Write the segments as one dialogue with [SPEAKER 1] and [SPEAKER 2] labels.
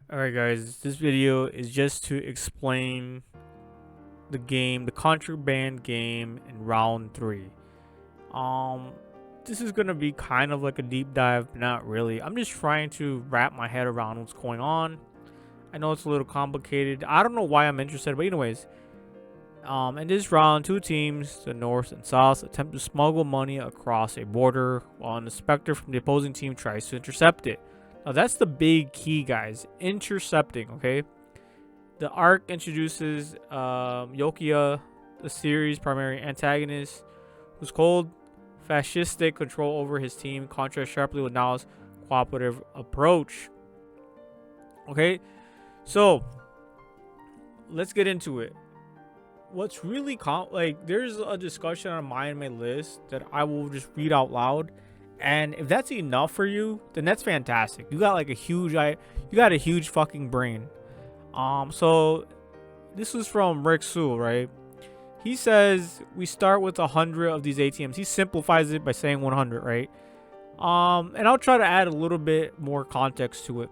[SPEAKER 1] Alright guys, this video is just to explain the game, the Contraband game in round 3. Um this is gonna be kind of like a deep dive, but not really. I'm just trying to wrap my head around what's going on. I know it's a little complicated. I don't know why I'm interested, but anyways, in this round, two teams, the North and South, attempt to smuggle money across a border while an inspector from the opposing team tries to intercept it. Now that's the big key, guys. Intercepting, okay? The arc introduces Yokia, the series' primary antagonist, whose cold, fascistic control over his team contrasts sharply with Nao's cooperative approach. Okay, so let's get into it. What's really there's a discussion on my list that I will just read out loud, and if that's enough for you, then that's fantastic. You got like you got a huge fucking brain. So this was from Rick Sewell, right? He says we start with 100 of these ATMs. He simplifies it by saying 100, right? And I'll try to add a little bit more context to it.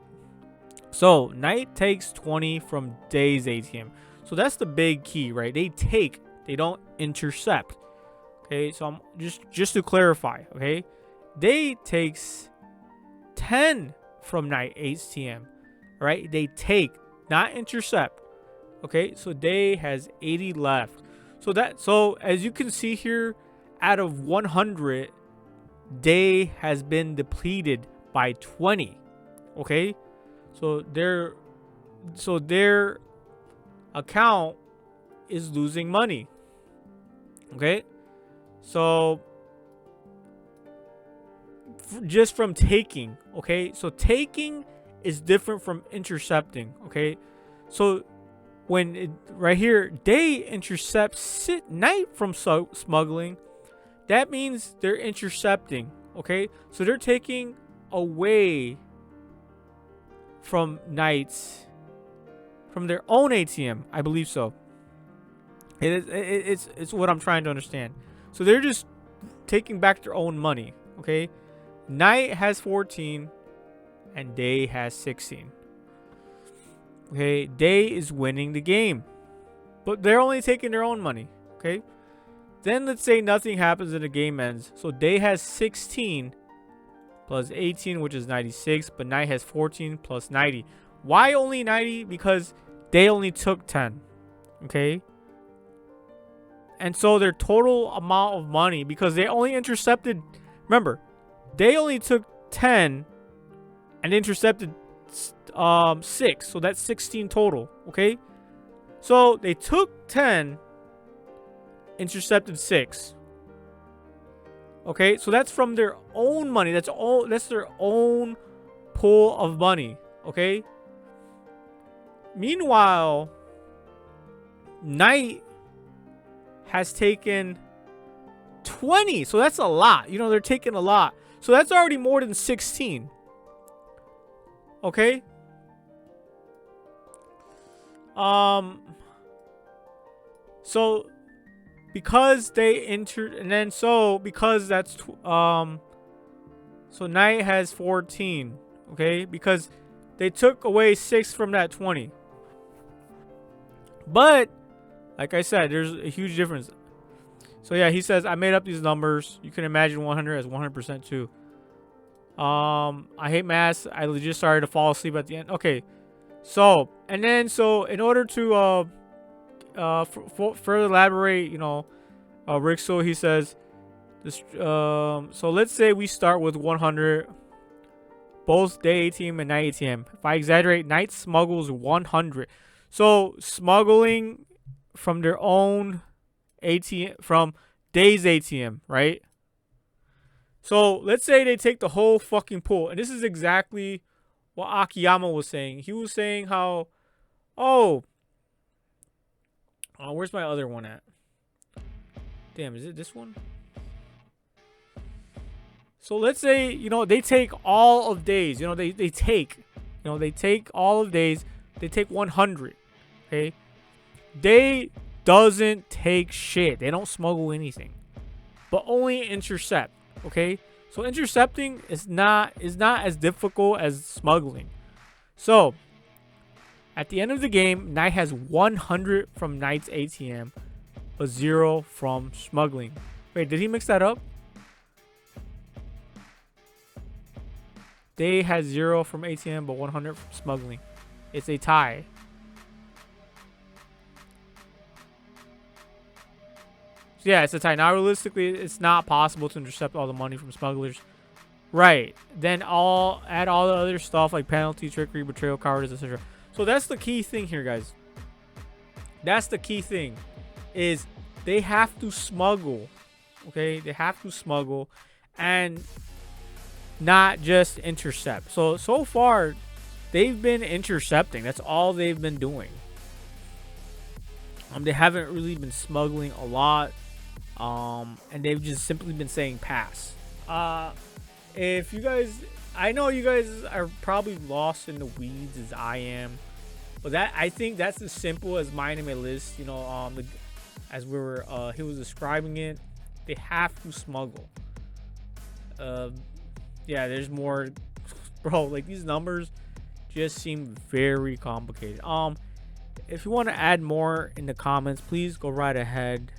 [SPEAKER 1] So Night takes 20 from Day's ATM. So that's the big key, right? They don't intercept. Okay, so I'm just to clarify, okay? Day takes 10 from Night ATM, right? They take, not intercept. Okay, so Day has 80 left. So as you can see here, out of 100, Day has been depleted by 20. Okay, so their account is losing money. Okay, so just from taking. Okay, so taking is different from intercepting. Okay, so when right here Day intercepts Night from smuggling, that means they're intercepting. Okay, so they're taking away from Night's, from their own ATM, I believe so. It's what I'm trying to understand. So they're just taking back their own money. Okay, Night has 14 and Day has 16. Okay, Day is winning the game, but they're only taking their own money. Okay, then let's say nothing happens and the game ends. So Day has 16 plus 18, which is 96, but Night has 14 plus 90. Why only 90? Because Day only took 10. Okay, and so their total amount of money, because they only intercepted, remember, Day only took 10 and intercepted 6, so that's 16 total. Okay, so they took 10, intercepted 6. Okay, so that's from their own money. That's their own pool of money. Okay, meanwhile Night has taken 20, so that's a lot. You know, they're taking a lot, so that's already more than 16. Okay, so because they entered, and then so because that's so Night has 14. Okay, because they took away 6 from that 20. But like I said, there's a huge difference. So yeah, he says I made up these numbers. You can imagine 100 as 100% too. I hate math. I just started to fall asleep at the end. Okay, so and then so in order to further elaborate, you know, Rick, so he says this. So let's say we start with 100, both Day ATM and Night ATM. If I exaggerate, Night smuggles 100. So smuggling from their own ATM, from Day's ATM, right? So let's say they take the whole fucking pool, and this is exactly what Akiyama was saying. He was saying how, where's my other one at? Damn, is it this one? So let's say, you know, they take all of Days. You know, they take all of Days. They take 100. Okay, Day doesn't take shit. They don't smuggle anything, but only intercept. Okay, so intercepting is not as difficult as smuggling. So At the end of the game, Knight has 100 from Knight's ATM, but 0 from smuggling. Wait, did he mix that up? They had 0 from ATM, but 100 from smuggling. It's a tie. So yeah, it's a tie. Now, realistically, it's not possible to intercept all the money from smugglers. Right. Then add all the other stuff like penalty, trickery, betrayal, cowardice, etc. So that's the key thing here, guys. That's the key thing. Is they have to smuggle. Okay? They have to smuggle. And not just intercept. So far, they've been intercepting. That's all they've been doing. They haven't really been smuggling a lot. And they've just simply been saying pass. If you guys, I know you guys are probably lost in the weeds as I am, but I think that's as simple as Myanimelist. You know, as we were, he was describing it. They have to smuggle. Yeah, there's more, bro. Like, these numbers just seem very complicated. If you want to add more in the comments, please go right ahead.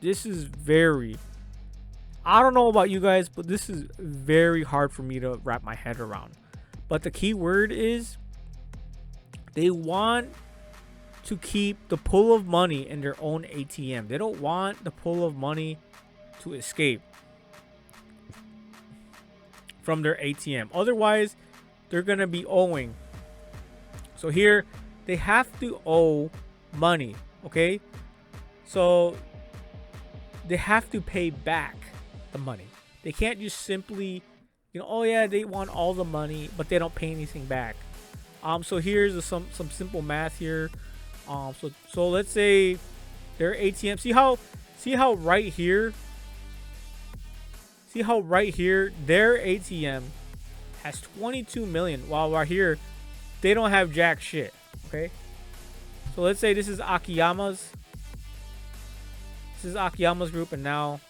[SPEAKER 1] This is very, I don't know about you guys, but this is very hard for me to wrap my head around. But the key word is they want to keep the pool of money in their own ATM. They don't want the pool of money to escape from their ATM. Otherwise, they're going to be owing. So here, they have to owe money, okay? So they have to pay back the money. They can't just simply, you know, oh yeah, they want all the money, but they don't pay anything back. So here's some simple math here. So let's say their ATM. See how right here their ATM has 22 million, while right here they don't have jack shit. Okay. So let's say this is Akiyama's. This is Akiyama's group, and now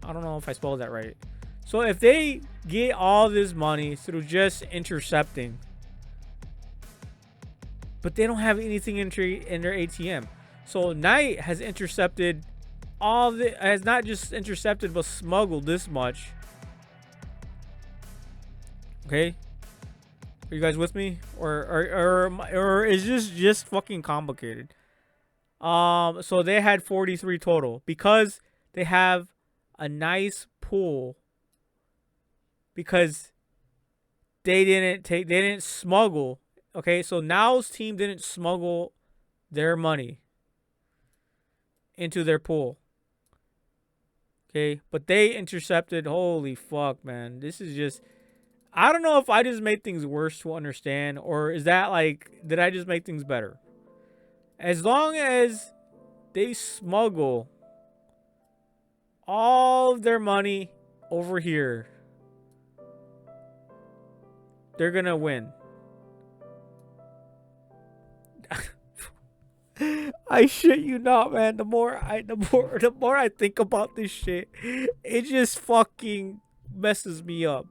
[SPEAKER 1] I don't know if I spelled that right. So if they get all this money through just intercepting, but they don't have anything in their ATM. So Knight has intercepted all the, has not just intercepted but smuggled this much. Okay, are you guys with me, or is this just fucking complicated? So they had 43 total because they have a nice pool, because they didn't smuggle. Okay, so Now's team didn't smuggle their money into their pool. Okay, but they intercepted. Holy fuck, man. This is just, I don't know if I just made things worse to understand, or is that like, did I just make things better? As long as they smuggle all of their money over here, they're gonna win. I shit you not, man. The more I think about this shit, it just fucking messes me up.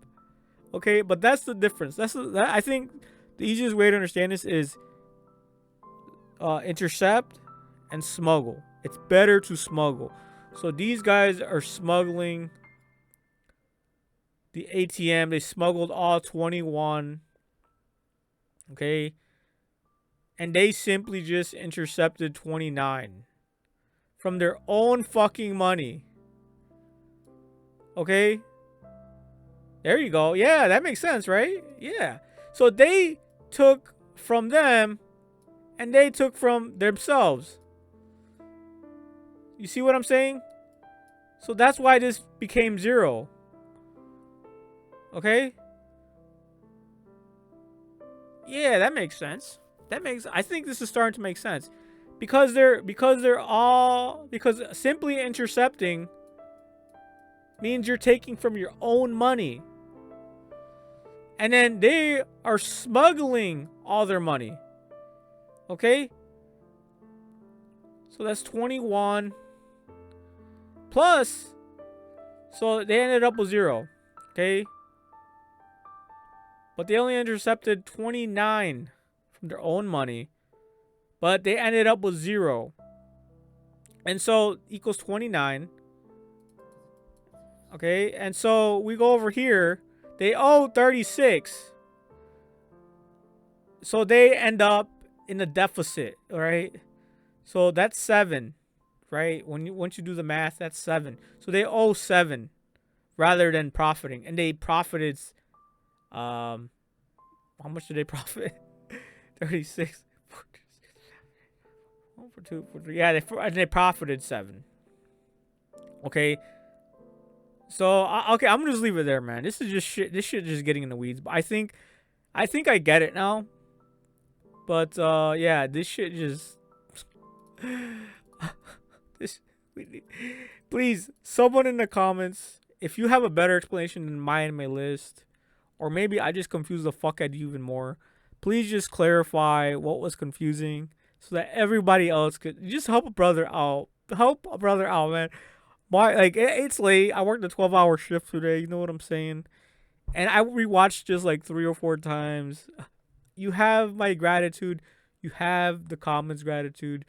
[SPEAKER 1] Okay, but that's the difference. I think the easiest way to understand this is intercept and smuggle. It's better to smuggle. So these guys are smuggling the ATM. They smuggled all 21. Okay. And they simply just intercepted 29 from their own fucking money. Okay. There you go. Yeah, that makes sense, right? Yeah. So they took from them and they took from themselves. You see what I'm saying? So that's why this became 0. Okay? Yeah, that makes sense. I think this is starting to make sense. Because simply intercepting means you're taking from your own money. And then they are smuggling all their money. Okay? So that's 21. Plus, so they ended up with 0. Okay? But they only intercepted 29 from their own money, but they ended up with 0. And so equals 29. Okay, and so we go over here. They owe 36. So they end up in a deficit, all right? So that's 7, right? Once you do the math, that's 7. So they owe 7 rather than profiting. And they profited how much did they profit? 36. 1 for 2 for 3. Yeah, they profited 7. Okay. So okay, I'm gonna just leave it there, man. This is just shit. This shit just getting in the weeds. But I think I get it now. But yeah, this shit just this. Please, someone in the comments, if you have a better explanation than Myanimelist, or maybe I just confused the fuck out of you even more, please just clarify what was confusing so that everybody else could just help a brother out. Help a brother out, man. It's late. I worked a 12-hour shift today. You know what I'm saying? And I rewatched just like 3 or 4 times. You have my gratitude. You have the comments gratitude.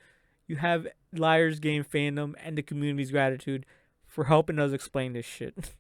[SPEAKER 1] You have Liar's Game fandom and the community's gratitude for helping us explain this shit.